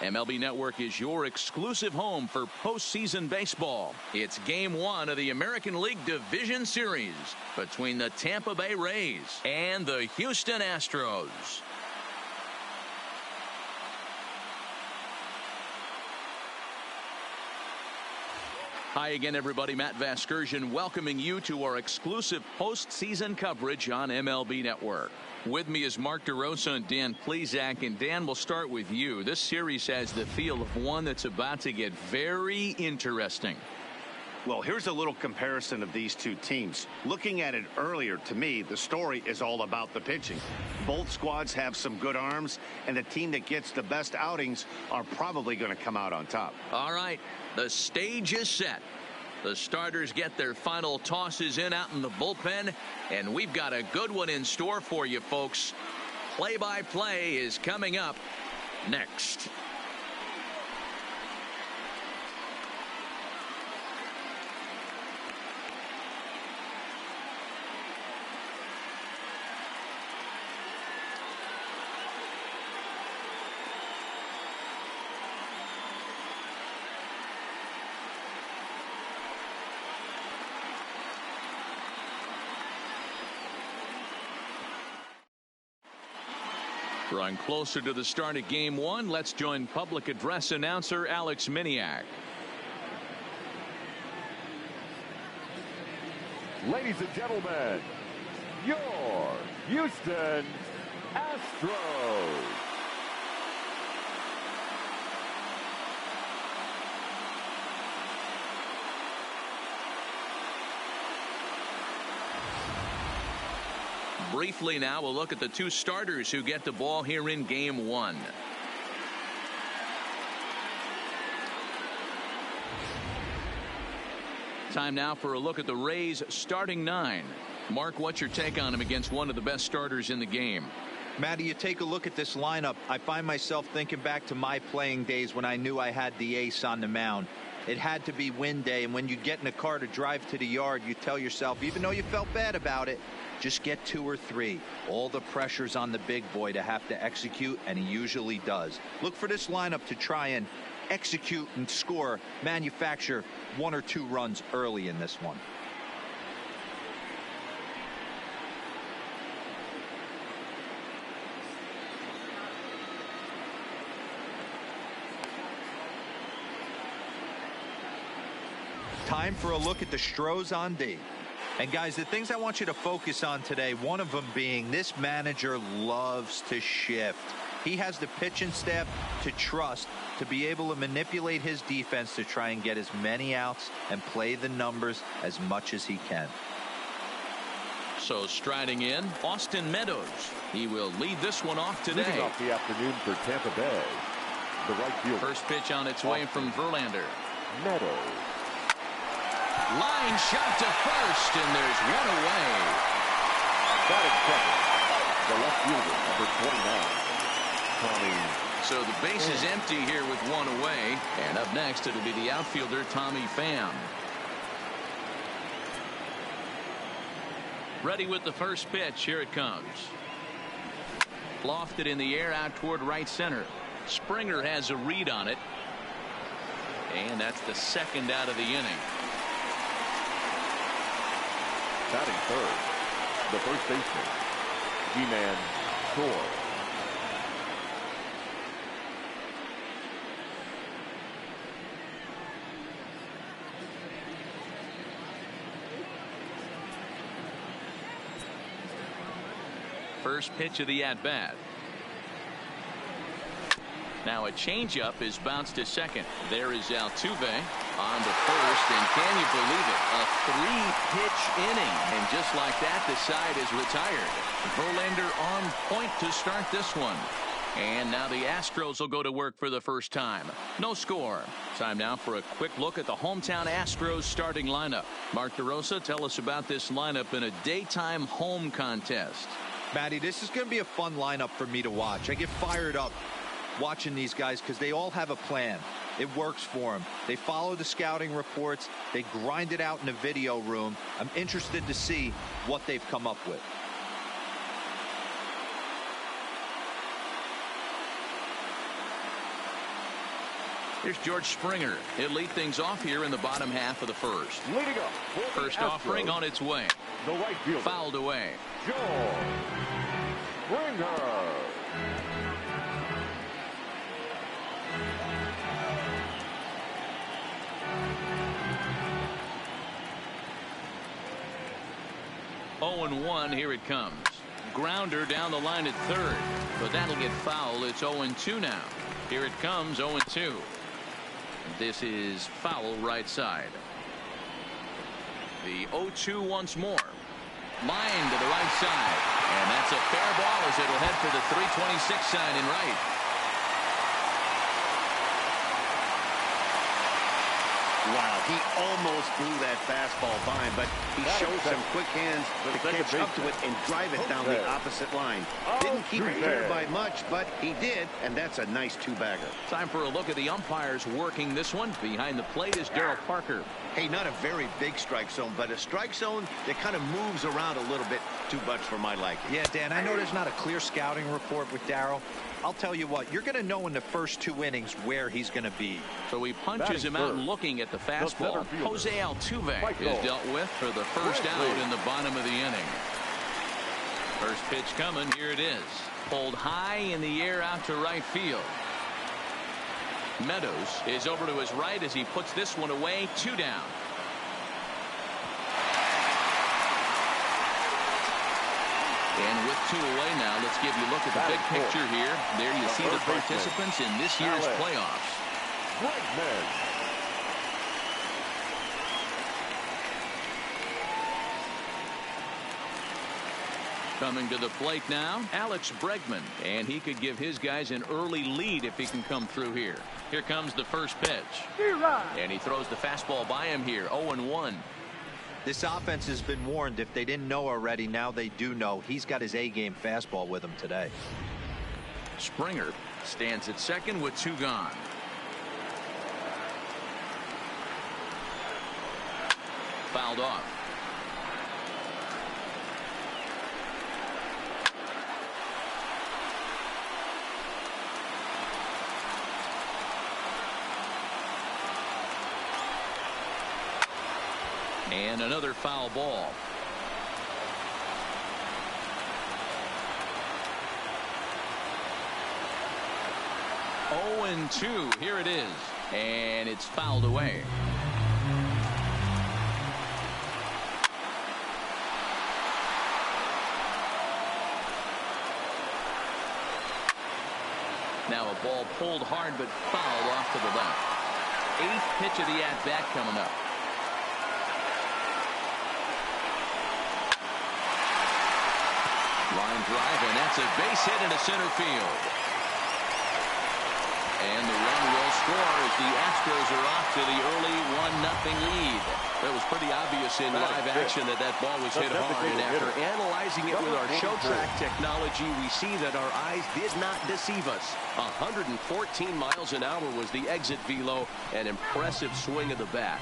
MLB Network is your exclusive home for postseason baseball. It's Game 1 of the American League Division Series between the Tampa Bay Rays and the Houston Astros. Hi again, everybody. Matt Vasgersian welcoming you to our exclusive postseason coverage on MLB Network. With me is Mark DeRosa and Dan Plesac. And Dan, we'll start with you. This series has the feel of one that's about to get very interesting. Well, here's a little comparison of these two teams. Looking at it earlier, to me, the story is all about the pitching. Both squads have some good arms, and the team that gets the best outings are probably going to come out on top. All right, the stage is set. The starters get their final tosses in out in the bullpen, and we've got a good one in store for you, folks. Play-by-play is coming up next. Drawing closer to the start of Game 1, let's join public address announcer Alex Miniak. Ladies and gentlemen, your Houston Astros. Briefly now, we'll look at the two starters who get the ball here in Game 1. Time now for a look at the Rays starting 9. Mark, what's your take on him against one of the best starters in the game? Matty, you take a look at this lineup. I find myself thinking back to my playing days when I knew I had the ace on the mound. It had to be win day, and when you get in a car to drive to the yard, you tell yourself, even though you felt bad about it, just get 2 or 3. All the pressure's on the big boy to have to execute, and he usually does. Look for this lineup to try and execute and score, manufacture 1 or 2 runs early in this one. Time for a look at the Astros on D. And guys, the things I want you to focus on today, one of them being this manager loves to shift. He has the pitching staff to trust to be able to manipulate his defense to try and get as many outs and play the numbers as much as he can. So striding in, Austin Meadows. He will lead this one off today. Leading off the afternoon for Tampa Bay, the right fielder. First pitch on its way from Verlander. Meadows. Line shot to first, and there's one away. Batting second, the left fielder, number 29, Tommy. So the base is empty here with one away, and up next it'll be the outfielder Tommy Pham. Ready with the first pitch. Here it comes. Lofted in the air out toward right center. Springer has a read on it, and that's the second out of the inning. Batting third, the first baseman, G-Man Thor. First pitch of the at-bat. Now a changeup is bounced to second. There is Altuve on to first, and can you believe it? A 3-pitch inning, and just like that, the side is retired. Verlander on point to start this one. And now the Astros will go to work for the first time. No score. Time now for a quick look at the hometown Astros starting lineup. Mark DeRosa, tell us about this lineup in a daytime home contest. Matty, this is going to be a fun lineup for me to watch. I get fired up watching these guys because they all have a plan. It works for them. They follow the scouting reports. They grind it out in the video room. I'm interested to see what they've come up with. Here's George Springer. He'll lead things off here in the bottom half of the first. Leading up for the First Astros, offering on its way. the right fielder, Fouled away. George Springer. Oh and 1, here it comes. Grounder down the line at third, but that'll get fouled. It's 0-2 now. Here it comes, 0-2. This is foul right side. The 0-2 once more. Line to the right side, and that's a fair ball as it'll head for the 326 sign in right. Wow, he almost blew that fastball by him, but he showed some quick hands to catch up to it and drive it down the opposite line. Didn't keep it here by much, but he did, and that's a nice two-bagger. Time for a look at the umpires working this one. Behind the plate is Darryl Parker. Hey, not a very big strike zone, but a strike zone that kind of moves around a little bit too much for my liking. Yeah, Dan, I know there's not a clear scouting report with Darryl. I'll tell you what, you're going to know in the first 2 innings where he's going to be. So he punches him out and looking at the fastball. Jose Altuve is dealt with for the first out in the bottom of the inning. First pitch coming. Here it is. Pulled high in the air out to right field. Meadows is over to his right as he puts this one away. 2 down. And with 2 away now, let's give you a look at the big picture here. There you see the participants in this year's playoffs. Coming to the plate now, Alex Bregman, and he could give his guys an early lead if he can come through here. Here comes the first pitch. And he throws the fastball by him here, 0-1. This offense has been warned. If they didn't know already, now they do know. He's got his A-game fastball with him today. Springer stands at second with 2 gone. Fouled off. And another foul ball. Oh and 2. Here it is. And it's fouled away. Now a ball pulled hard but fouled off to the left. 8th pitch of the at-bat coming up. Line drive, and that's a base hit into center field. And the run will score as the Astros are off to the early 1-0 lead. It was pretty obvious in live action that that ball was hit hard, and after analyzing it with our show track technology, we see that our eyes did not deceive us. 114 miles an hour was the exit velo, an impressive swing of the bat.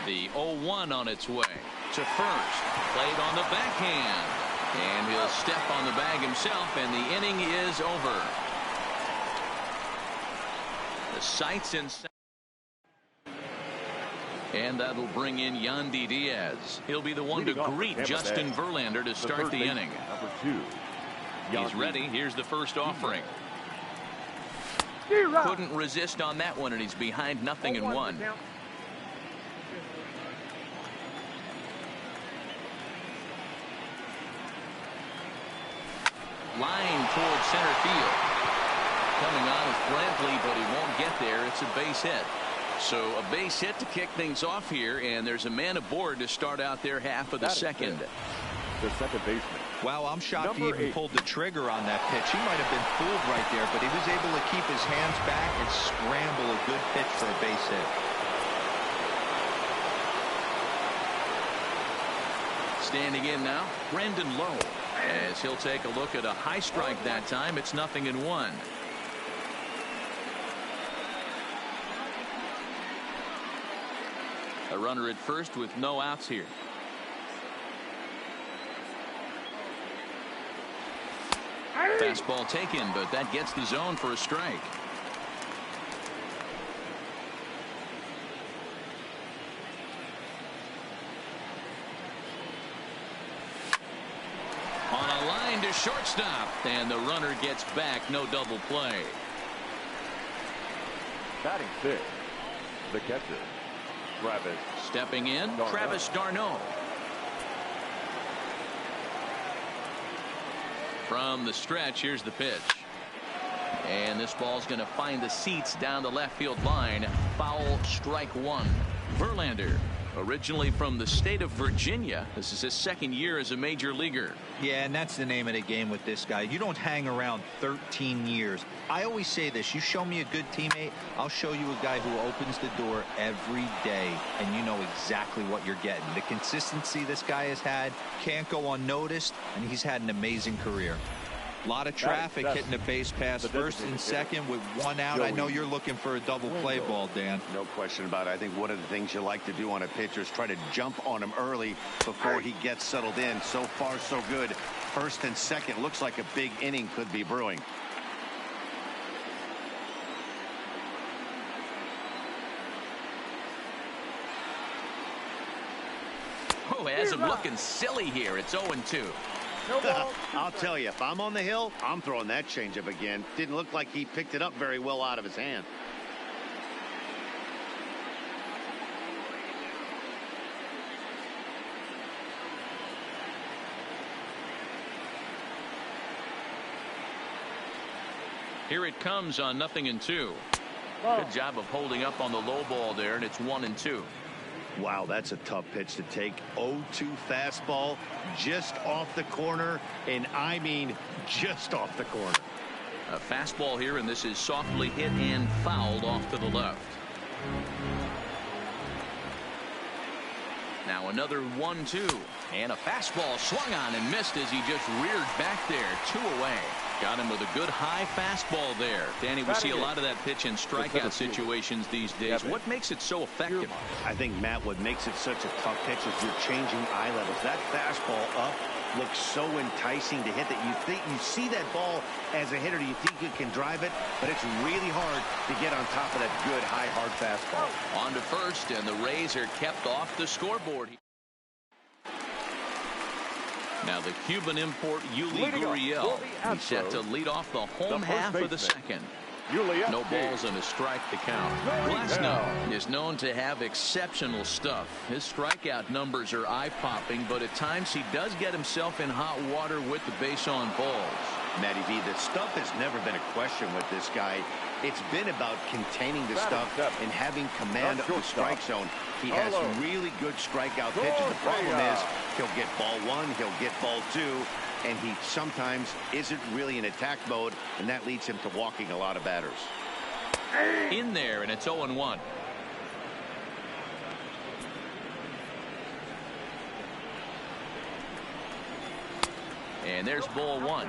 The 0-1 on its way to first. Played on the backhand. And he'll step on the bag himself, and the inning is over. The sights inside. And that'll bring in Yandy Diaz. He'll be the one to greet Justin Verlander to start the inning. He's ready. Here's the first offering. Couldn't resist on that one, and he's behind 0-1. Line towards center field. Coming on is Brantley, but he won't get there. It's a base hit. So a base hit to kick things off here, and there's a man aboard to start out their half of the second. The second baseman. Wow, I'm shocked he even pulled the trigger on that pitch. He might have been fooled right there, but he was able to keep his hands back and scramble a good pitch for a base hit. Standing in now, Brandon Lowe, as he'll take a look at a high strike that time. It's 0-1. A runner at first with no outs here. Fastball taken, but that gets the zone for a strike. On a line to shortstop, and the runner gets back. No double play. Batting six, the catcher, Travis. Stepping in, Travis d'Arnaud. From the stretch, here's the pitch. And this ball's going to find the seats down the left field line. Foul, strike one. Verlander, originally from the state of Virginia. This is his second year as a major leaguer. Yeah, and that's the name of the game with this guy. You don't hang around 13 years. I always say this, you show me a good teammate, I'll show you a guy who opens the door every day, and you know exactly what you're getting. The consistency this guy has had can't go unnoticed, and he's had an amazing career. A lot of traffic hitting the base pass first and second with one out. I know you're looking for a double play ball, Dan. No question about it. I think one of the things you like to do on a pitcher is try to jump on him early before he gets settled in. So far, so good. First and second looks like a big inning could be brewing. Oh, it has him looking silly here. It's 0-2. I'll tell you, if I'm on the hill, I'm throwing that changeup again. Didn't look like he picked it up very well out of his hand. Here it comes on 0-2. Good job of holding up on the low ball there, and it's 1-2. Wow, that's a tough pitch to take. 0-2 fastball just off the corner, and I mean just off the corner. A fastball here, and this is softly hit and fouled off to the left. Now another 1-2, and a fastball swung on and missed as he just reared back there. 2 away. Got him with a good high fastball there. Danny, we see a lot of that pitch in strikeout situations these days. What makes it so effective? I think, Matt, what makes it such a tough pitch is you're changing eye levels. That fastball up looks so enticing to hit that you see that ball as a hitter, you think you can drive it, but it's really hard to get on top of that good high hard fastball. On to first, and the Rays are kept off the scoreboard. Now the Cuban import Yuli Gurriel, he's set to lead off the home half of the second. No balls and a strike to count. Glasnow is known to have exceptional stuff. His strikeout numbers are eye-popping, but at times he does get himself in hot water with the base on balls. Matty V, the stuff has never been a question with this guy. It's been about containing the stuff and having command of the strike zone. He has really good strikeout pitches. The problem is he'll get ball one, he'll get ball two, and he sometimes isn't really in attack mode, and that leads him to walking a lot of batters. In there, and it's 0-1. And there's ball one.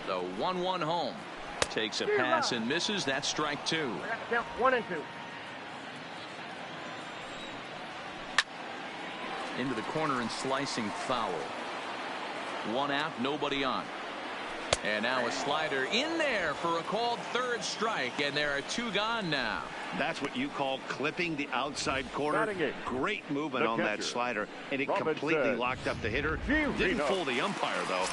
The 1-1 home. Takes a pass and misses. That's strike two. 1-2. Into the corner and slicing foul. 1 out, nobody on. And now a slider in there for a called third strike, and there are 2 gone now. That's what you call clipping the outside corner. Great movement on that slider, and it completely locked up the hitter. Didn't fool the umpire, though.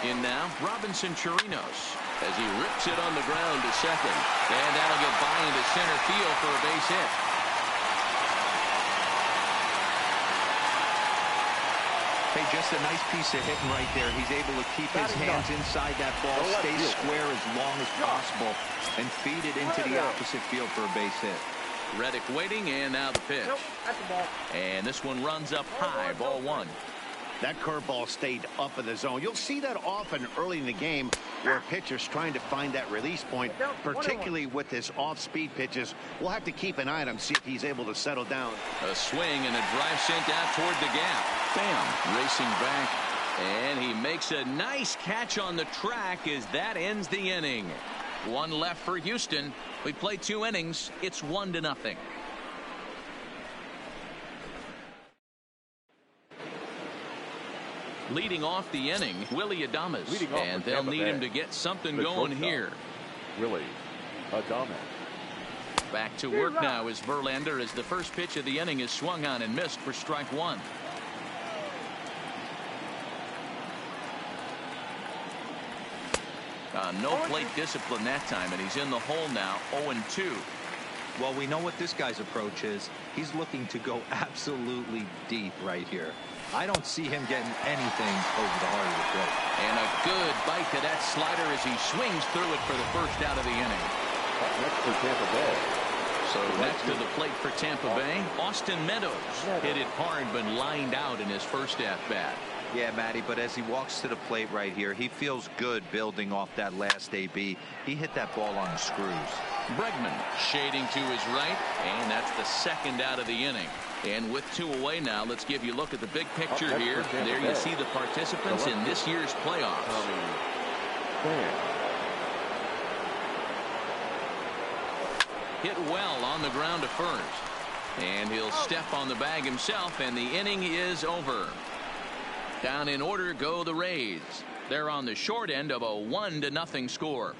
In now, Robinson Chirinos as he rips it on the ground to second. And that'll get by into center field for a base hit. Hey, just a nice piece of hitting right there. He's able to keep his hands inside that ball, stay square as long as possible, and feed it into the opposite field for a base hit. Reddick waiting, and now the pitch. Nope, that's the ball. And this one runs up high, ball one. That curveball stayed up in the zone. You'll see that often early in the game where a pitcher's trying to find that release point, particularly with his off-speed pitches. We'll have to keep an eye on him, see if he's able to settle down. A swing and a drive sent out toward the gap. Bam, racing back, and he makes a nice catch on the track as that ends the inning. One left for Houston. We play 2 innings. It's 1-0. Leading off the inning, Willie Adames, and they'll need him to get something going here. Willie Adames. Back to work now is Verlander as the first pitch of the inning is swung on and missed for strike 1. No plate discipline that time, and he's in the hole now, 0-2. Well, we know what this guy's approach is. He's looking to go absolutely deep right here. I don't see him getting anything over the heart of the plate. And a good bite to that slider as he swings through it for the first out of the inning. Up next for Tampa Bay. So next to the plate for Tampa Bay, Austin Meadows hit it hard but lined out in his first at-bat. Yeah, Matty, but as he walks to the plate right here, he feels good building off that last AB. He hit that ball on the screws. Bregman shading to his right, and that's the second out of the inning. And with 2 away now, let's give you a look at the big picture here. There you see the participants in this year's playoffs. Hit well on the ground to first. And he'll step on the bag himself, and the inning is over. Down in order go the Rays. They're on the short end of a 1-0 score.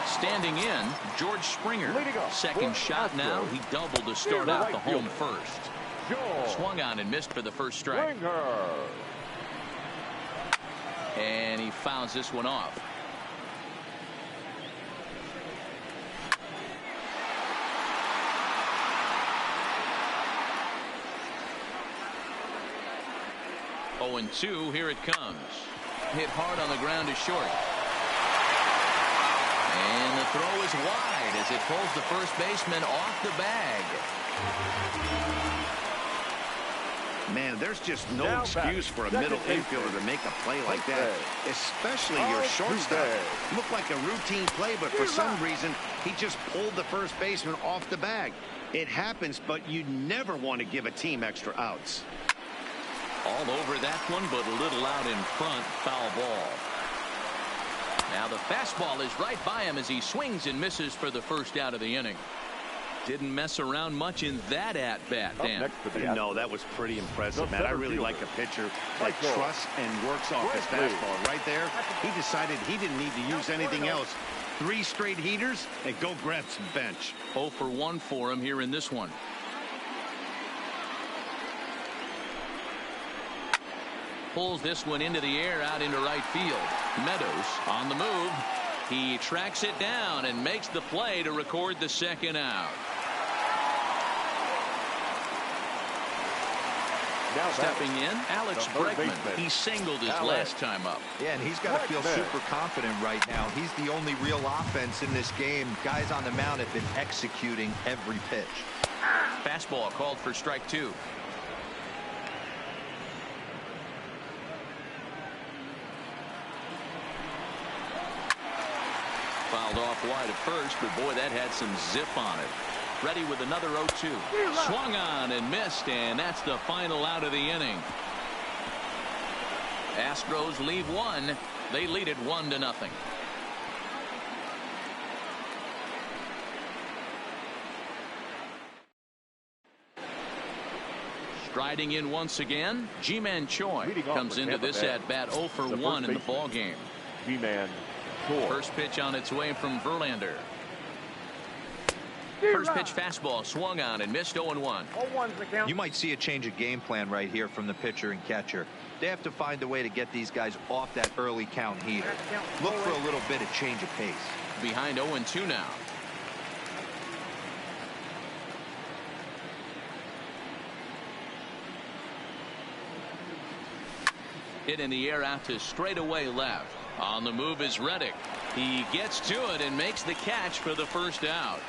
Standing in, George Springer. Second shot now. He doubled to start out the home first. Swung on and missed for the first strike. And he fouls this one off. Oh, and 2, here it comes. Hit hard on the ground to short. And the throw is wide as it pulls the first baseman off the bag. Man, there's just no excuse for a middle infielder to make a play like that, especially your shortstop. Looked like a routine play, but for some reason, he just pulled the first baseman off the bag. It happens, but you never want to give a team extra outs. All over that one, but a little out in front. Foul ball. Now the fastball is right by him as he swings and misses for the first out of the inning. Didn't mess around much in that at-bat, Dan. No, that was pretty impressive, man. I really like a pitcher that trusts and works off his fastball. Right there, he decided he didn't need to use anything else. 3 straight heaters and go grab some bench. 0 for 1 for him here in this one. Pulls this one into the air out into right field. Meadows on the move. He tracks it down and makes the play to record the second out. Now stepping in, Alex Bregman. He singled his last time up. Yeah, and he's got to feel super confident right now. He's the only real offense in this game. Guys on the mound have been executing every pitch. Fastball called for strike 2. Fouled off wide at first, but boy, that had some zip on it. Ready with another 0-2. Swung on and missed, and that's the final out of the inning. Astros leave 1. They lead it 1-0. Striding in once again, Ji-Man Choi comes into this at-bat 0 for 1 in the ball game. Ji-Man Choi. First pitch on its way from Verlander. First pitch fastball swung on and missed 0-1. You might see a change of game plan right here from the pitcher and catcher. They have to find a way to get these guys off that early count heater. Look for a little bit of change of pace. Behind 0-2 now. Hit in the air out to straightaway left. On the move is Reddick. He gets to it and makes the catch for the first out.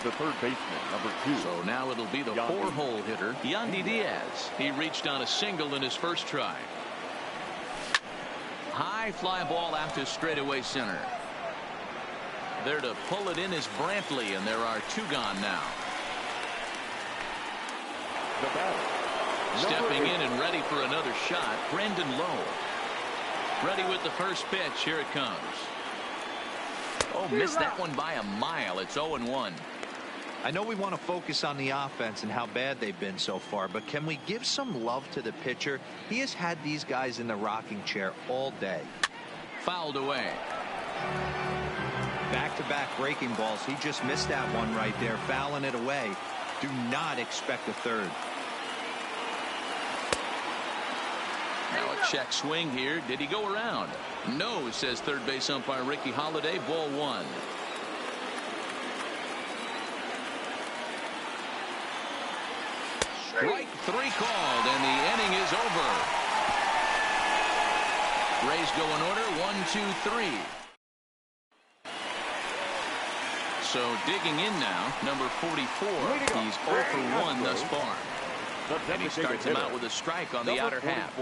the third baseman, number 2. So now it'll be the 4-hole hitter, Yandy Diaz. He reached on a single in his first try. High fly ball out to straightaway center. There to pull it in is Brantley, and there are 2 gone now. The batter, stepping in and ready for another shot, Brendan Lowe. Ready with the first pitch. Here it comes. Oh, missed that one by a mile. It's 0-1. I know we want to focus on the offense and how bad they've been so far, but can we give some love to the pitcher? He has had these guys in the rocking chair all day. Fouled away. Back-to-back breaking balls. He just missed that one right there, fouling it away. Do not expect a third. Now a check swing here. Did he go around? No, says third base umpire Ricky Holiday. Ball 1. Strike 3 called, and the inning is over. Rays go in order 1, 2, 3. So digging in now, number 44. He's 0 for 1 thus far. And he starts him out with a strike on the outer half.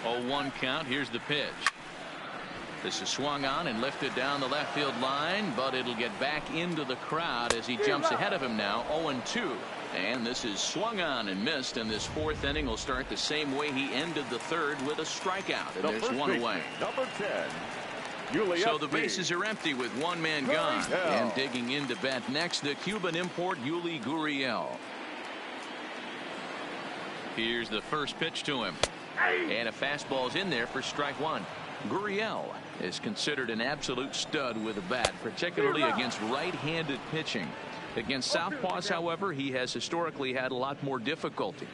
0-1 count. Here's the pitch. This is swung on and lifted down the left field line, but it'll get back into the crowd as he jumps ahead of him now. 0-2. And this is swung on and missed, and this 4th inning will start the same way he ended the 3rd with a strikeout, and there's 1 away. Number 10. So the bases are empty with 1 man gone. And digging in to bat next, the Cuban import Yuli Gurriel. Here's the first pitch to him. And a fastball's in there for strike 1. Gurriel is considered an absolute stud with a bat, particularly against right-handed pitching. Against southpaws, however, he has historically had a lot more difficulty.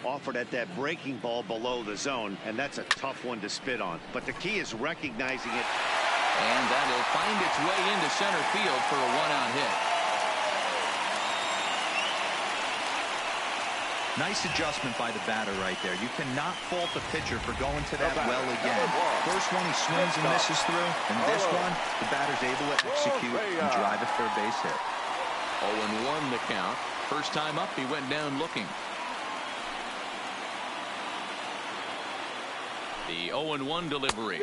Offered at that breaking ball below the zone, and that's a tough one to spit on. But the key is recognizing it. And that'll find its way into center field for a 1-out hit. Nice adjustment by the batter right there. You cannot fault the pitcher for going to that well again. First one he swings and misses through, and this one the batter's able to execute and drive a third base hit. 0-1 the count. First time up, he went down looking. The 0-1 delivery.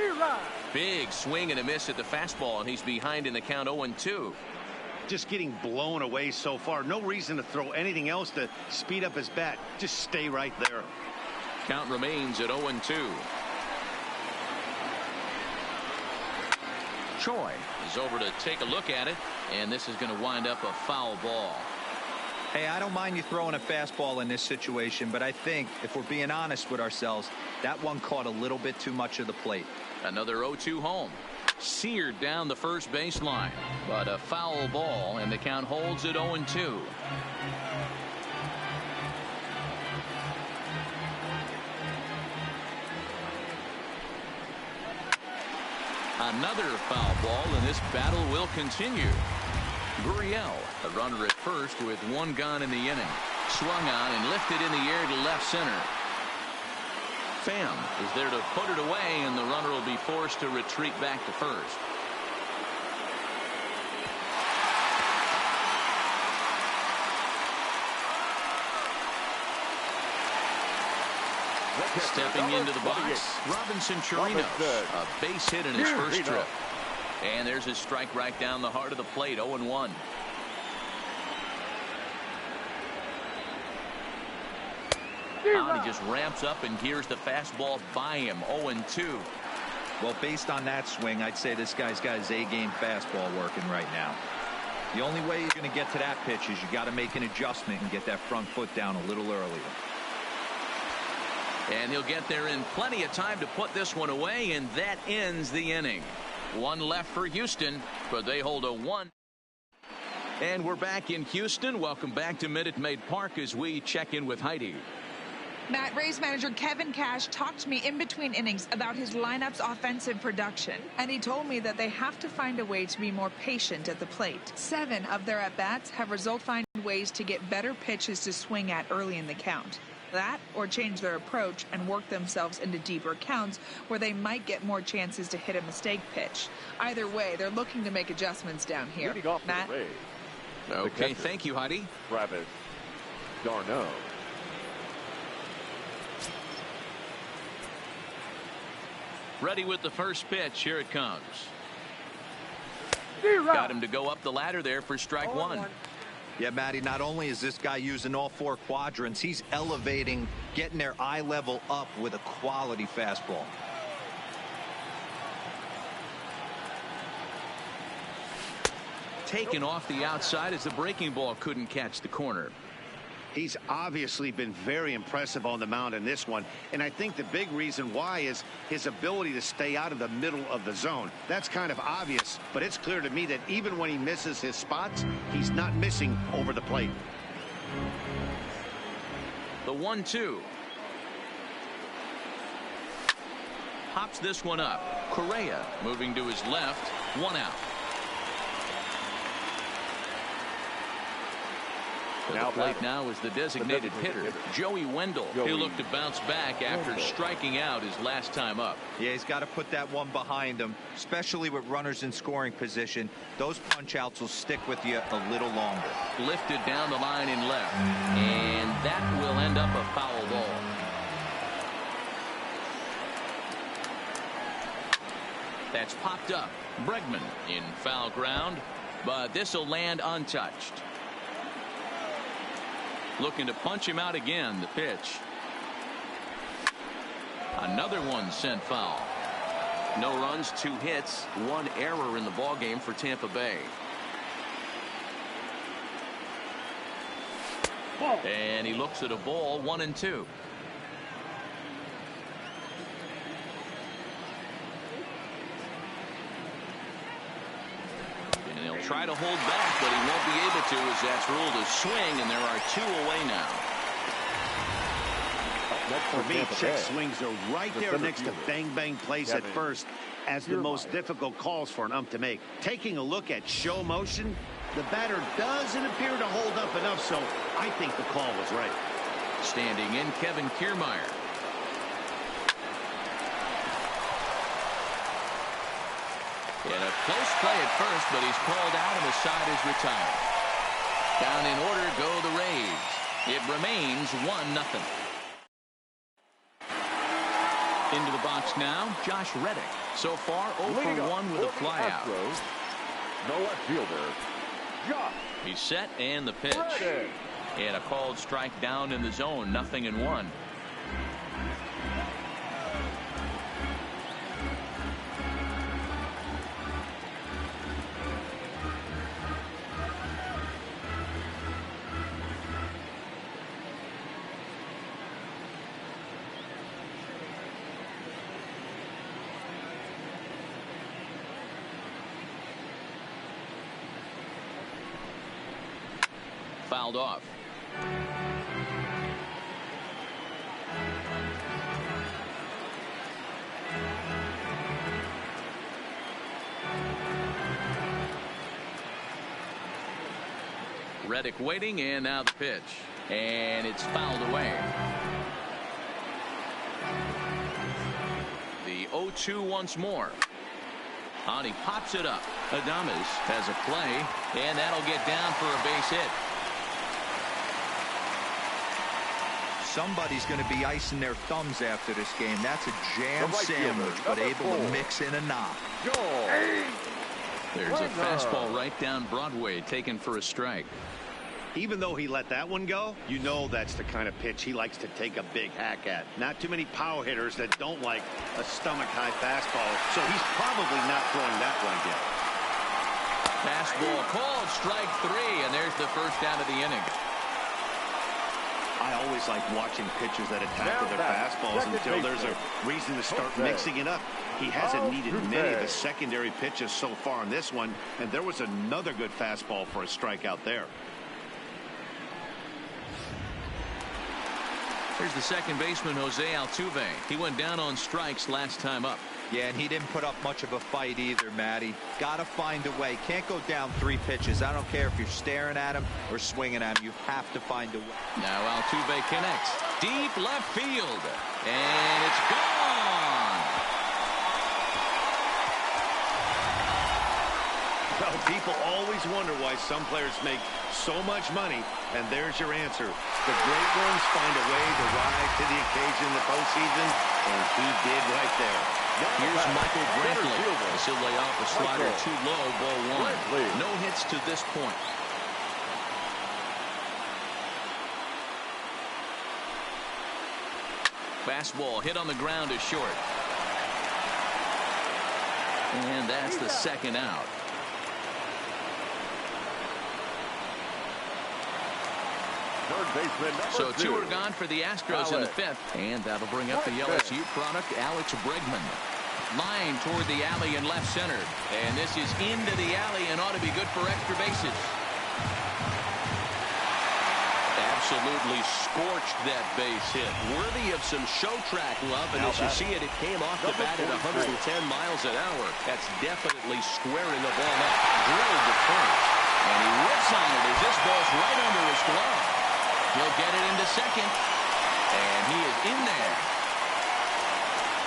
Big swing and a miss at the fastball, and he's behind in the count 0-2. Just getting blown away so far. No reason to throw anything else to speed up his bat. Just stay right there. Count remains at 0-2. Choi is over to take a look at it, and this is going to wind up a foul ball. Hey, I don't mind you throwing a fastball in this situation, but I think if we're being honest with ourselves, that one caught a little bit too much of the plate. Another 0-2 home. Seared down the first baseline, but a foul ball, and the count holds at 0-2. Another foul ball, and this battle will continue. Gurriel, a runner at first with 1 gone in the inning. Swung on and lifted in the air to left center. Pham is there to put it away, and the runner will be forced to retreat back to first. Stepping into the box, Robinson Chirinos, a base hit in his first trip. And there's his strike right down the heart of the plate, 0-1. He just ramps up and gears the fastball by him, 0-2. Well, based on that swing, I'd say this guy's got his A-game fastball working right now. The only way you're going to get to that pitch is you got to make an adjustment and get that front foot down a little earlier. And he'll get there in plenty of time to put this one away, and that ends the inning. 1 left for Houston, but they hold a 1. And we're back in Houston. Welcome back to Minute Maid Park as we check in with Heidi. Matt, Rays manager Kevin Cash talked to me in between innings about his lineup's offensive production, and he told me that they have to find a way to be more patient at the plate. 7 of their at-bats have finding ways to get better pitches to swing at early in the count. That or change their approach and work themselves into deeper counts where they might get more chances to hit a mistake pitch. Either way, they're looking to make adjustments down here. Matt? Okay, thank you, Heidi. Travis d'Arnaud. Ready with the first pitch. Here it comes. Got him to go up the ladder there for strike one. Yeah, Matty, not only is this guy using all four quadrants, he's elevating, getting their eye level up with a quality fastball. Taken off the outside as the breaking ball couldn't catch the corner. He's obviously been very impressive on the mound in this one, and I think the big reason why is his ability to stay out of the middle of the zone. That's kind of obvious, but it's clear to me that even when he misses his spots, he's not missing over the plate. The 1-2. Hops this one up. Correa moving to his left. One out. To the plate now is the designated hitter, Joey Wendell. He'll look to bounce back after striking out his last time up. Yeah, he's got to put that one behind him, especially with runners in scoring position. Those punch outs will stick with you a little longer. Lifted down the line in left, and that will end up a foul ball. That's popped up. Bregman in foul ground, but this will land untouched. Looking to punch him out again. The pitch. Another one sent foul. No runs, 2 hits, 1 error in the ballgame for Tampa Bay. And he looks at a ball. 1-2. And he'll try to hold back, but he won't be able to, as that's ruled a swing, and there are 2 away now. For me, check swings are right there next to bang plays at first as the most difficult calls for an ump to make. Taking a look at show motion, the batter doesn't appear to hold up enough, so I think the call was right. Standing in, Kevin Kiermaier. In a close play at first, but he's called out and the side is retired. Down in order go the Rays. It remains 1-0. Into the box now, Josh Reddick. So far, 0 for 1 with a flyout. No left fielder. Josh. He's set, and the pitch. Reddick. And a called strike down in the zone, 0-1. Fouled off. Reddick waiting, and now the pitch. And it's fouled away. The 0-2 once more. And he pops it up. Adames has a play, and that'll get down for a base hit. Somebody's going to be icing their thumbs after this game. That's a jam sandwich, but able to mix in a knock. There's a fastball right down Broadway, taken for a strike. Even though he let that one go, you know that's the kind of pitch he likes to take a big hack at. Not too many power hitters that don't like a stomach-high fastball, so he's probably not throwing that one again. Fastball called, strike 3, and there's the first out of the inning. I always like watching pitchers that attack with their fastballs until there's a reason to start mixing it up. He hasn't needed many of the secondary pitches so far in this one, and there was another good fastball for a strikeout there. Here's the second baseman, Jose Altuve. He went down on strikes last time up. Yeah, and he didn't put up much of a fight either, Matty. Got to find a way. Can't go down 3 pitches. I don't care if you're staring at him or swinging at him. You have to find a way. Now Altuve connects. Deep left field. And it's gone. Well, people always wonder why some players make so much money, and there's your answer. The great ones find a way to rise to the occasion in the postseason, and he did right there. Here's Michael Brantley. This will lay off a slider too low, ball 1. No hits to this point. Fastball hit on the ground is short. And that's the second out. So 2 are gone for the Astros in the 5th. And that'll bring up the LSU product, Alex Bregman. Line toward the alley in left center. And this is into the alley and ought to be good for extra bases. Absolutely scorched that base hit. Worthy of some show track love. And as you see it, it came off the bat at 110 miles an hour. That's definitely squaring the ball up. Drilled the first. And he whips on it as this ball's right under his glove. He'll get it into second. And he is in there.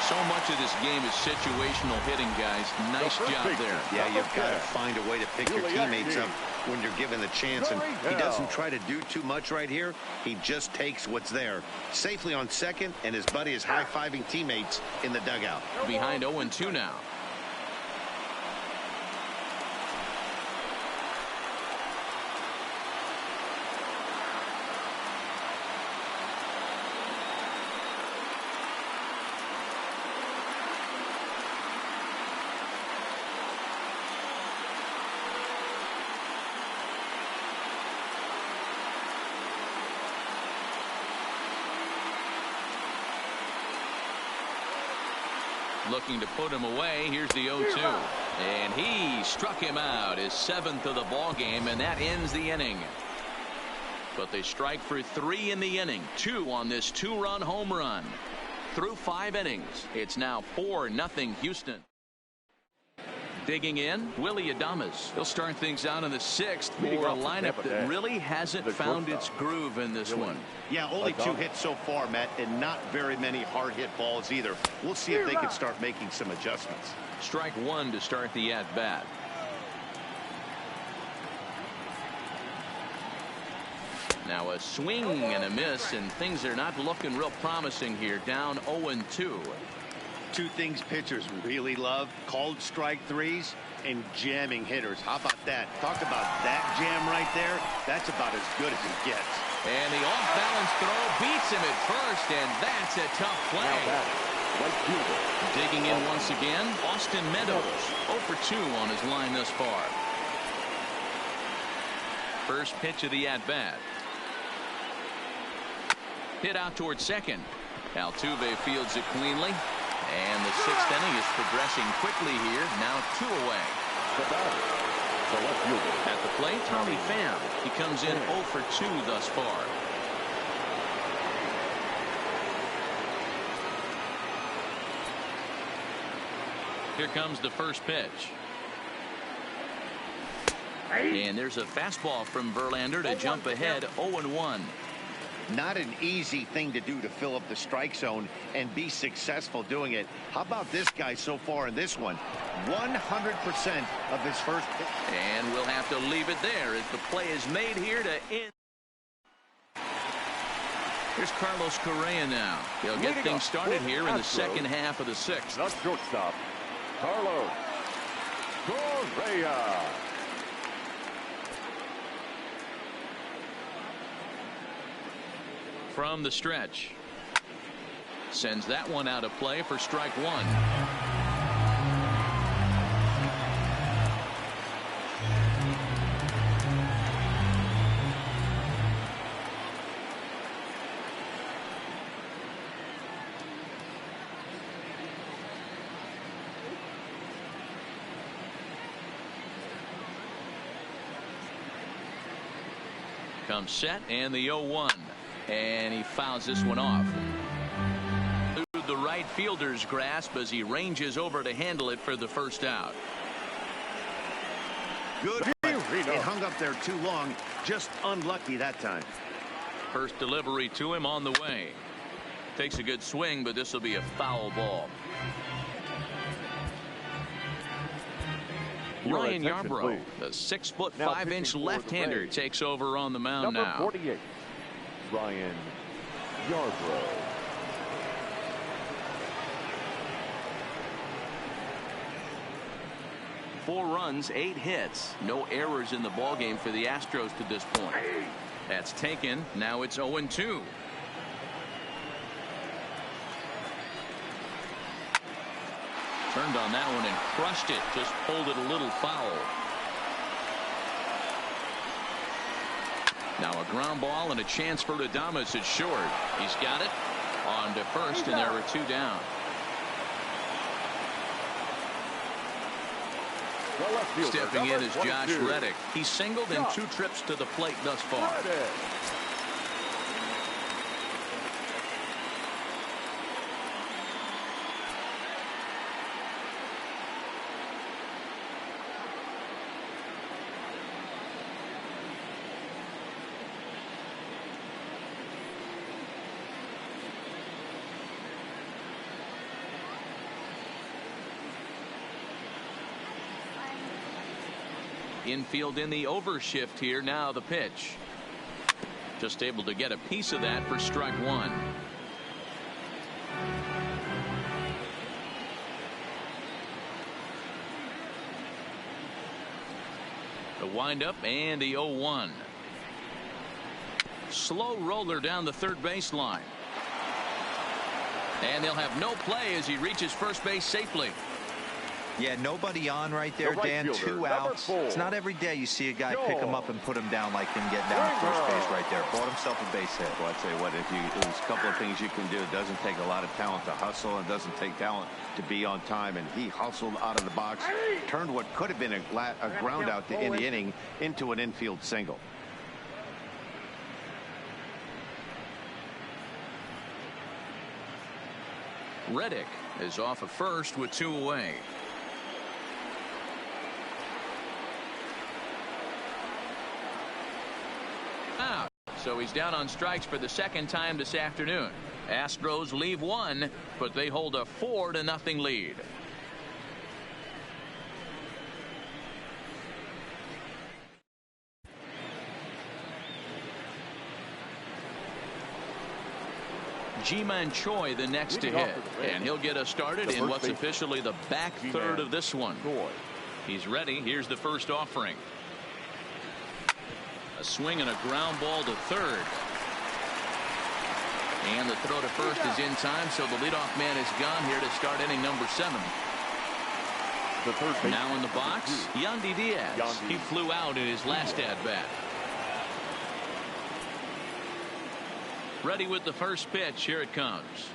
So much of this game is situational hitting, guys. Nice job there. Yeah, you've got to find a way to pick your teammates up when you're given the chance. And he doesn't try to do too much right here. He just takes what's there. Safely on second, and his buddy is high-fiving teammates in the dugout. Behind 0-2 now. Looking to put him away. Here's the 0-2. And he struck him out, his 7th of the ball game, and that ends the inning. But they strike for 3 in the inning. 2 on this 2-run home run. Through 5 innings, it's now 4-0 Houston. Digging in, Willie Adames. He'll start things out in the 6th for a lineup that really hasn't found its groove in this one. Yeah, only 2 hits so far, Matt, and not very many hard hit balls either. We'll see if they can start making some adjustments. Strike 1 to start the at-bat. Now a swing and a miss, and things are not looking real promising here. Down 0-2. 2 things pitchers really love: called strike threes and jamming hitters. How about that? Talk about that jam right there. That's about as good as it gets. And the off-balance throw beats him at first, and that's a tough play. Digging in once again, Austin Meadows. 0 for 2 on his line thus far. First pitch of the at-bat. Hit out towards second. Altuve fields it cleanly. And the 6th inning is progressing quickly here. Now 2 away. At the plate, Tommy Pham. He comes in 0 for 2 thus far. Here comes the first pitch. And there's a fastball from Verlander to jump ahead 0-1. Not an easy thing to do to fill up the strike zone and be successful doing it. How about this guy so far in this one? 100% of his first pitch. And we'll have to leave it there as the play is made here to end. Here's Carlos Correa now. He'll get things started here in the second half of the 6th. The shortstop, Carlos Correa. From the stretch. Sends that one out of play for strike 1. Comes set and the 0-1. And he fouls this one off. Through the right fielder's grasp as he ranges over to handle it for the first out. Good. It hung up there too long. Just unlucky that time. First delivery to him on the way. Takes a good swing, but this will be a foul ball. Ryan Yarbrough, the 6'5" left-hander, takes over on the mound now. Number 48, Ryan Yarbrough. Four runs, 8 hits, no errors in the ballgame for the Astros to this point. That's taken. Now it's 0-2. Turned on that one and crushed it. Just pulled it a little foul. Now a ground ball and a chance for Adames at short. He's got it on to first, and there are 2 down. Stepping in is Josh Reddick. He's singled in 2 trips to the plate thus far. Infield in the overshift here. Now the pitch. Just able to get a piece of that for strike 1. The windup and the 0-1. Slow roller down the third baseline. And they'll have no play as he reaches first base safely. Yeah, nobody on right there, Dan. 2 outs. It's not every day you see a guy pick him up and put him down like him getting down to first base right there. Bought himself a base hit. Well, I'd say what, there's a couple of things you can do. It doesn't take a lot of talent to hustle, and doesn't take talent to be on time. And he hustled out of the box, turned what could have been a ground out to end the inning into an infield single. Reddick is off of first with 2 away. Out. So he's down on strikes for the second time this afternoon. Astros leave 1, but they hold a 4-0 lead. Ji-Man Choi the next to hit, and he'll get us started in what's officially the back third of this one. He's ready. Here's the first offering. A swing and a ground ball to third. And the throw to first is in time, so the leadoff man is gone here to start inning number 7. Now in the box, Yandy Diaz. He flew out in his last at-bat. Ready with the first pitch. Here it comes.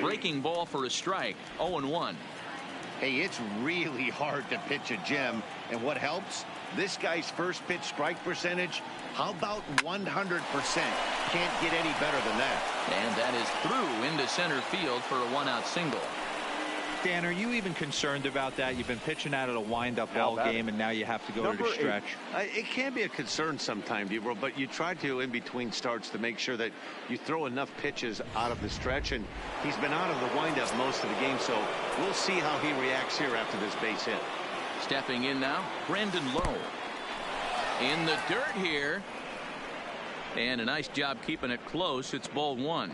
Breaking ball for a strike. 0-1. Hey, it's really hard to pitch a gem, and what helps? This guy's first pitch strike percentage, how about 100%? Can't get any better than that. And that is through into center field for a 1-out single. Dan, are you even concerned about that? You've been pitching out of a wind-up all game, and now you have to go to the stretch. It can be a concern sometimes, Debro, but you try to, in between starts, to make sure that you throw enough pitches out of the stretch, and he's been out of the wind-up most of the game, so we'll see how he reacts here after this base hit. Stepping in now, Brandon Lowe. In the dirt here. And a nice job keeping it close. It's ball 1.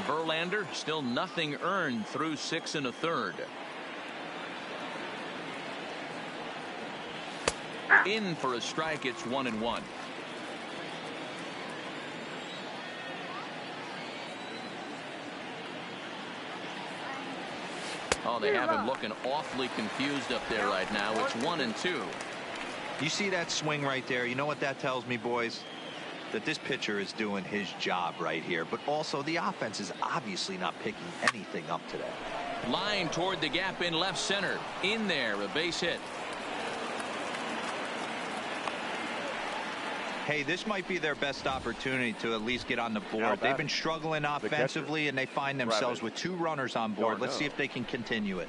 Verlander still nothing earned through 6 1/3. In for a strike. It's 1-1. Oh, they have him looking awfully confused up there right now. It's 1-2. You see that swing right there? You know what that tells me, boys? That this pitcher is doing his job right here, but also the offense is obviously not picking anything up today. Line toward the gap in left center. In there, a base hit. Hey, this might be their best opportunity to at least get on the board. They've been struggling offensively, and they find themselves with 2 runners on board. Let's see if they can continue it.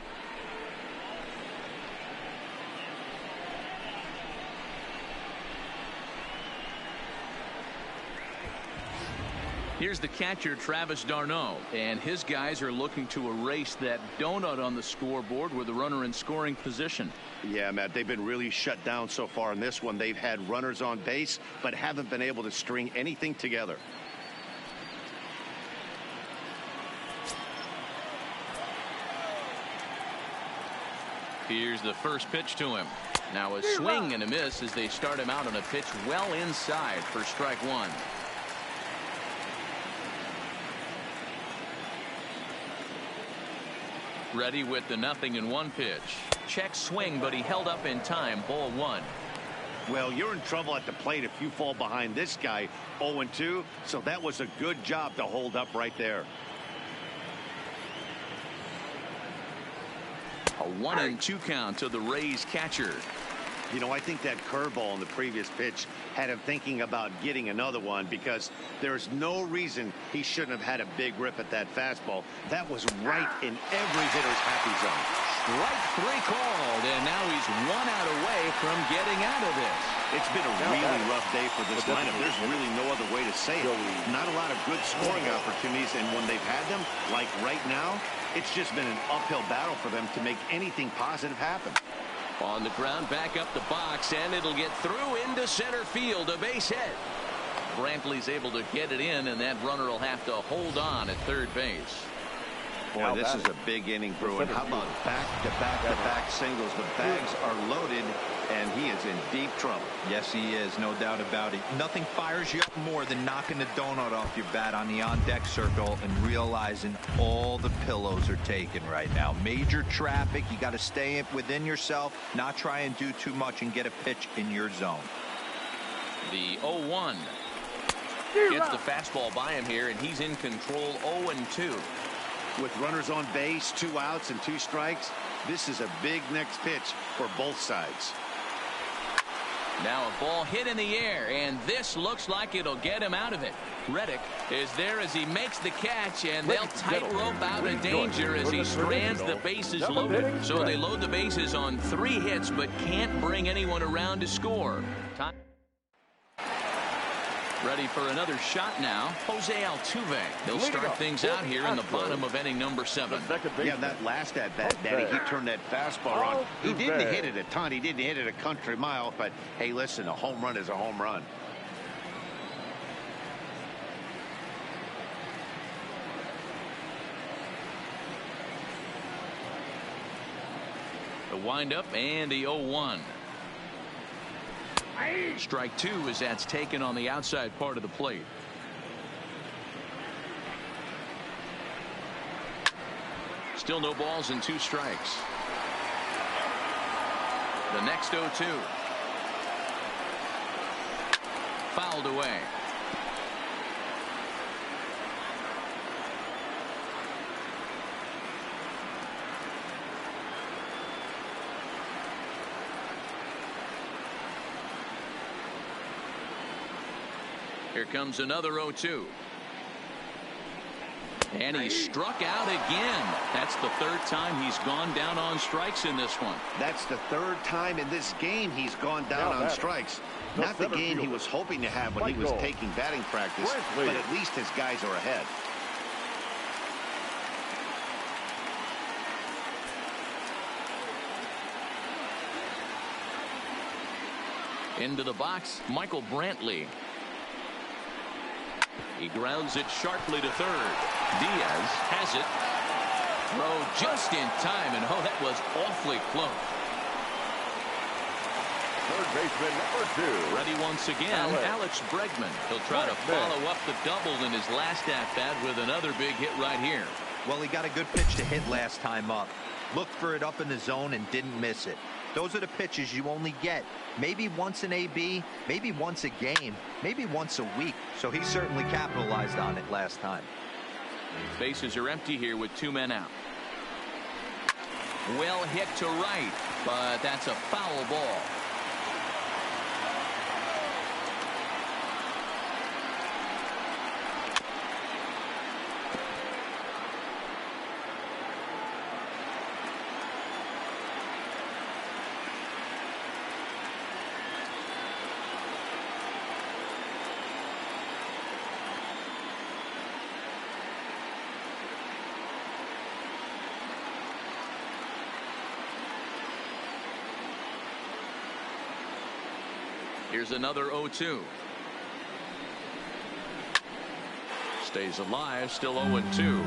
Here's the catcher, Travis d'Arnaud, and his guys are looking to erase that donut on the scoreboard with the runner in scoring position. Yeah, Matt, they've been really shut down so far in this one. They've had runners on base, but haven't been able to string anything together. Here's the first pitch to him. Now a swing and a miss as they start him out on a pitch well inside for strike 1. Ready with the 0-1 pitch. Check swing, but he held up in time. Ball 1. Well, you're in trouble at the plate if you fall behind this guy 0-2, so that was a good job to hold up right there. A 1-2 count to the Rays catcher. You know, I think that curveball in the previous pitch had him thinking about getting another one, because there's no reason he shouldn't have had a big rip at that fastball. That was right in every hitter's happy zone. Strike 3 called, and now he's 1 out away from getting out of this. It's been a really rough day for this lineup. There's really no other way to say it. Not a lot of good scoring opportunities, and when they've had them, like right now, it's just been an uphill battle for them to make anything positive happen. On the ground, back up the box, and it'll get through into center field, a base hit. Brantley's able to get it in, and that runner will have to hold on at third base. Boy, this is a big inning, Bruin. How about back-to-back singles? The bags are loaded, and he is in deep trouble. Yes, he is, no doubt about it. Nothing fires you up more than knocking the donut off your bat on the on-deck circle and realizing all the pillows are taken right now. Major traffic. You got to stay within yourself, not try and do too much, and get a pitch in your zone. The 0-1 gets the fastball by him here, and he's in control. 0-2. With runners on base, 2 outs and 2 strikes, this is a big next pitch for both sides. Now a ball hit in the air, and this looks like it'll get him out of it. Reddick is there as he makes the catch, and they'll tightrope out of danger as he strands the bases loaded. So they load the bases on 3 hits, but can't bring anyone around to score. Ready for another shot now, Jose Altuve. They'll start things out here in the bottom of inning number 7. Yeah, that last at-bat, Daddy, he turned that fastball on. He didn't hit it a ton. He didn't hit it a country mile, but hey, listen, a home run is a home run. The windup and the 0-1. Strike 2 as that's taken on the outside part of the plate. Still no balls and 2 strikes. The next 0-2. Fouled away. Here comes another 0-2. And he struck out again. That's the 3rd time he's gone down on strikes in this one. That's the 3rd time in this game he's gone down on strikes. Not the game he was hoping to have when he was taking batting practice, but at least his guys are ahead. Into the box, Michael Brantley. He grounds it sharply to third. Diaz has it. Throw just in time, and oh, that was awfully close. Third baseman number 2. Ready once again, Alex Bregman. He'll try to follow up the double in his last at-bat with another big hit right here. Well, he got a good pitch to hit last time up. Looked for it up in the zone and didn't miss it. Those are the pitches you only get maybe once in AB, maybe once a game, maybe once a week. So he certainly capitalized on it last time. Bases are empty here with 2 men out. Well hit to right, but that's a foul ball. Here's another 0-2. Stays alive, still 0-2.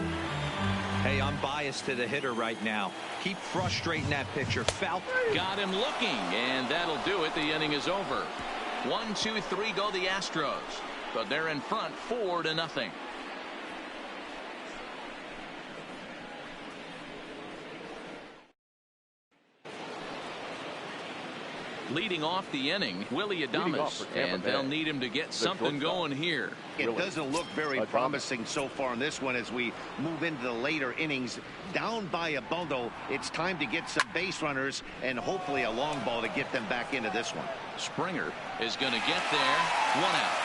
Hey, I'm biased to the hitter right now. Keep frustrating that pitcher. Foul. Got him looking, and that'll do it. The inning is over. 1, 2, 3 go the Astros, but they're in front 4-0. Leading off the inning, Willie Adames, and they'll need him to get something going here. It doesn't look very promising so far in this one as we move into the later innings. Down by a bundle, it's time to get some base runners and hopefully a long ball to get them back into this one. Springer is going to get there. 1 out.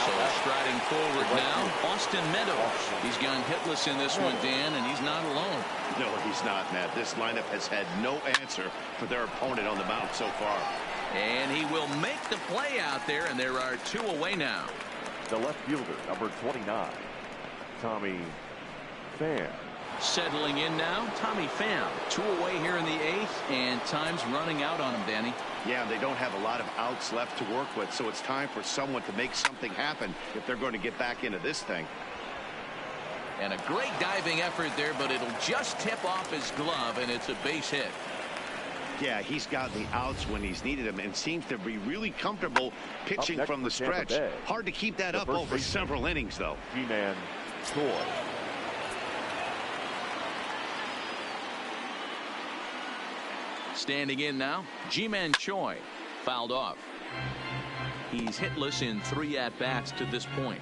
So striding forward now, Austin Meadows. He's gone hitless in this one, Dan, and he's not alone. No, he's not, Matt. This lineup has had no answer for their opponent on the mound so far. And he will make the play out there, and there are 2 away now. The left fielder, number 29, Tommy Pham. Settling in now, Tommy Pham. 2 away here in the 8th, and time's running out on him, Danny. Yeah, they don't have a lot of outs left to work with, so it's time for someone to make something happen if they're going to get back into this thing. And a great diving effort there, but it'll just tip off his glove, and it's a base hit. Yeah, he's got the outs when he's needed them and seems to be really comfortable pitching from the stretch. Hard to keep that up over several innings, though. G-Man Choi. Standing in now, G-Man Choi fouled off. He's hitless in 3 at-bats to this point.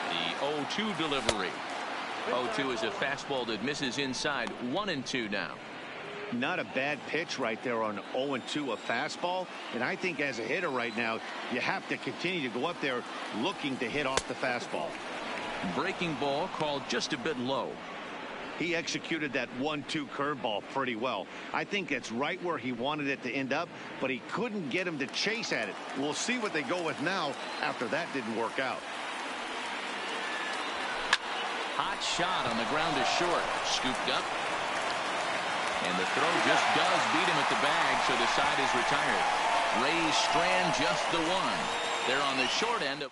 The 0-2 delivery. 0-2 is a fastball that misses inside. 1-2 now. Not a bad pitch right there on 0-2, a fastball. And I think as a hitter right now, you have to continue to go up there looking to hit off the fastball. Breaking ball called just a bit low. He executed that 1-2 curveball pretty well. I think it's right where he wanted it to end up, but he couldn't get him to chase at it. We'll see what they go with now after that didn't work out. Hot shot on the ground is short. Scooped up. And the throw just does beat him at the bag, so the side is retired. Rays strand just the one. They're on the short end of.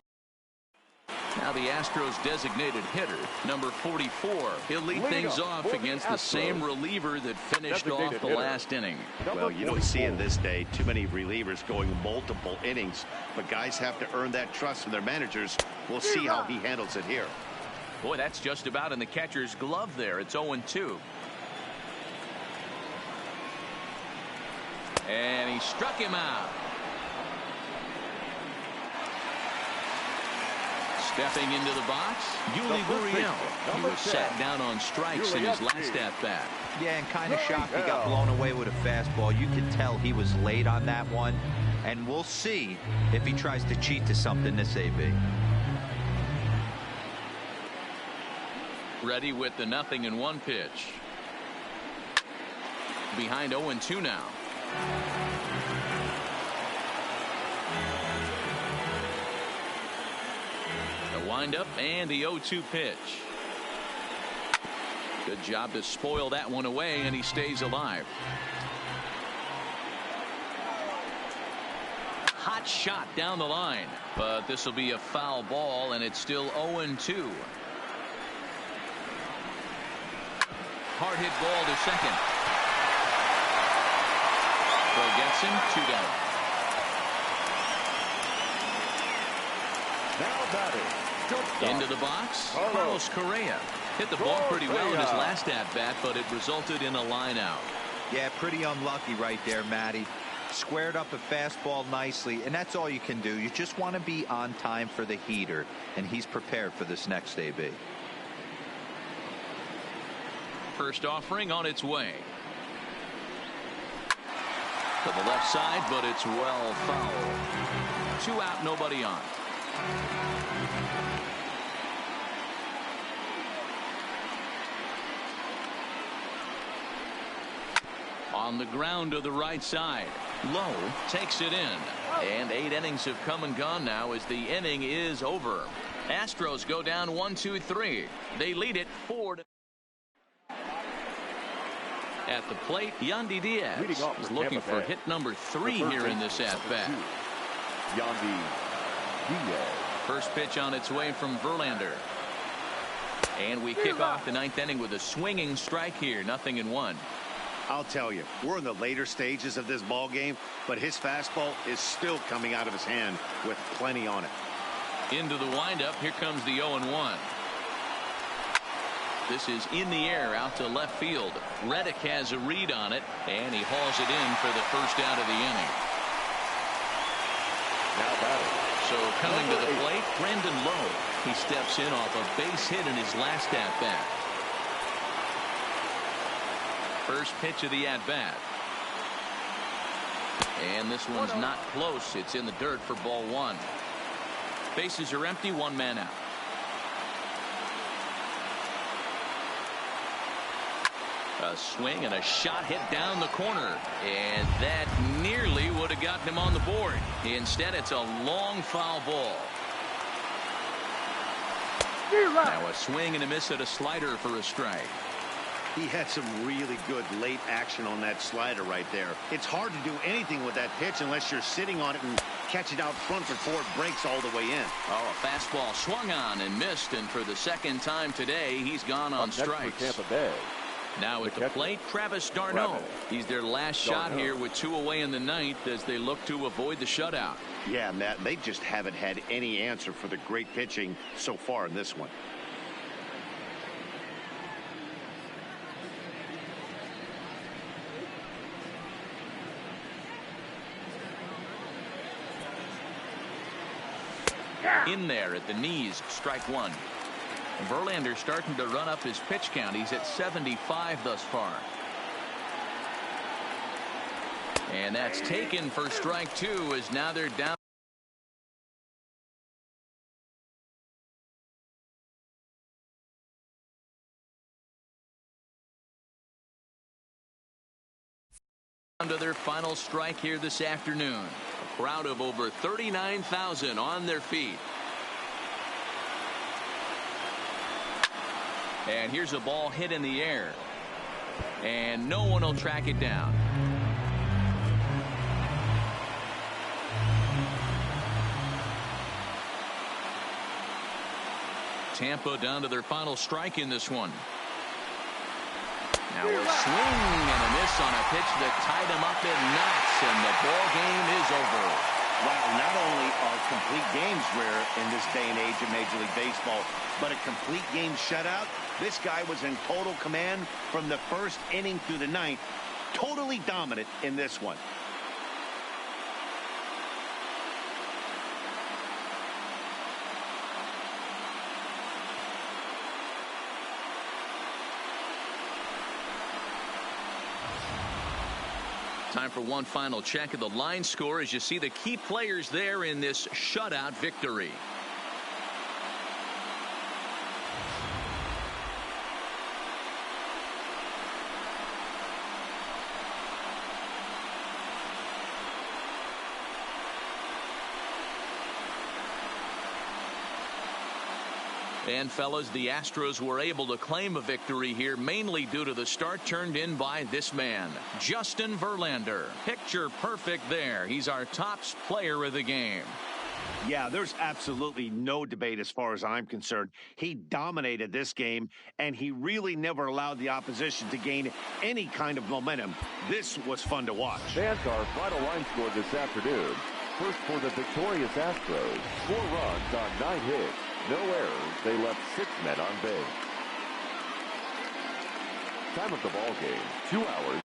Now the Astros designated hitter, number 44. He'll lead things off against the same reliever that finished off the last inning. Well, you don't see in this day too many relievers going multiple innings, but guys have to earn that trust from their managers. We'll see how he handles it here. Boy, that's just about in the catcher's glove there. It's 0-2. And he struck him out. Stepping into the box, Yuli Gurriel. He was sat down on strikes in his last at-bat. Yeah, and kind of shocked he got blown away with a fastball. You could tell he was late on that one. And we'll see if he tries to cheat to something this AB. Ready with the 0-1 pitch. Behind 0-2 now. The windup and the 0-2 pitch. Good job to spoil that one away, and he stays alive. Hot shot down the line, but this will be a foul ball, and it's still 0-2. Hard hit ball to second. Throw gets him, 2 down. Now batting. Into the box, Carlos Correa. Hit the ball pretty well in his last at-bat, but it resulted in a line out. Yeah, pretty unlucky right there, Matty. Squared up a fastball nicely, and that's all you can do. You just want to be on time for the heater, and he's prepared for this next AB. First offering on its way. To the left side, but it's well foul. 2 out, nobody on. On the ground to the right side. Low takes it in. And 8 innings have come and gone now as the inning is over. Astros go down 1-2-3. They lead it 4-. At the plate, Yandy Diaz is looking for hit number 3 here in this at-bat. Yandy Diaz. First pitch on its way from Verlander. And we kick off the 9th inning with a swinging strike here. 0-1. I'll tell you, we're in the later stages of this ball game, but his fastball is still coming out of his hand with plenty on it. Into the windup. Here comes the 0-1. This is in the air out to left field. Reddick has a read on it, and he hauls it in for the first out of the inning. Now batting. So coming to the plate, Brandon Lowe. He steps in off a base hit in his last at-bat. First pitch of the at-bat. And this one's not close. It's in the dirt for ball 1. Bases are empty, 1 man out. A swing and a shot hit down the corner, and that nearly would have gotten him on the board. Instead, it's a long foul ball. Now a swing and a miss at a slider for a strike. He had some really good late action on that slider right there. It's hard to do anything with that pitch unless you're sitting on it and catch it out front before it breaks all the way in. Oh, a fastball swung on and missed, and for the second time today, he's gone on strikes. Tampa Bay. Now at the plate, Travis d'Arnaud. He's their last shot here with 2 away in the 9th as they look to avoid the shutout. Yeah, Matt, they just haven't had any answer for the great pitching so far in this one. In there at the knees, strike 1. Verlander starting to run up his pitch count. He's at 75 thus far. And that's taken for strike 2 as now they're down. To their final strike here this afternoon. A crowd of over 39,000 on their feet. And here's a ball hit in the air. And no one will track it down. Tampa down to their final strike in this one. Now a swing and a miss on a pitch that tied him up in knots, and the ball game is over. Wow, not only are complete games rare in this day and age of Major League Baseball, but a complete game shutout. This guy was in total command from the first inning through the 9th. Totally dominant in this one. Time for one final check of the line score as you see the key players there in this shutout victory. And fellas, the Astros were able to claim a victory here mainly due to the start turned in by this man, Justin Verlander. Picture perfect there. He's our top player of the game. Yeah, there's absolutely no debate as far as I'm concerned. He dominated this game, and he really never allowed the opposition to gain any kind of momentum. This was fun to watch. Fans, our final line score this afternoon. First for the victorious Astros, 4 runs on 9 hits. No errors. They left 6 men on base. Time of the ball game, 2 hours.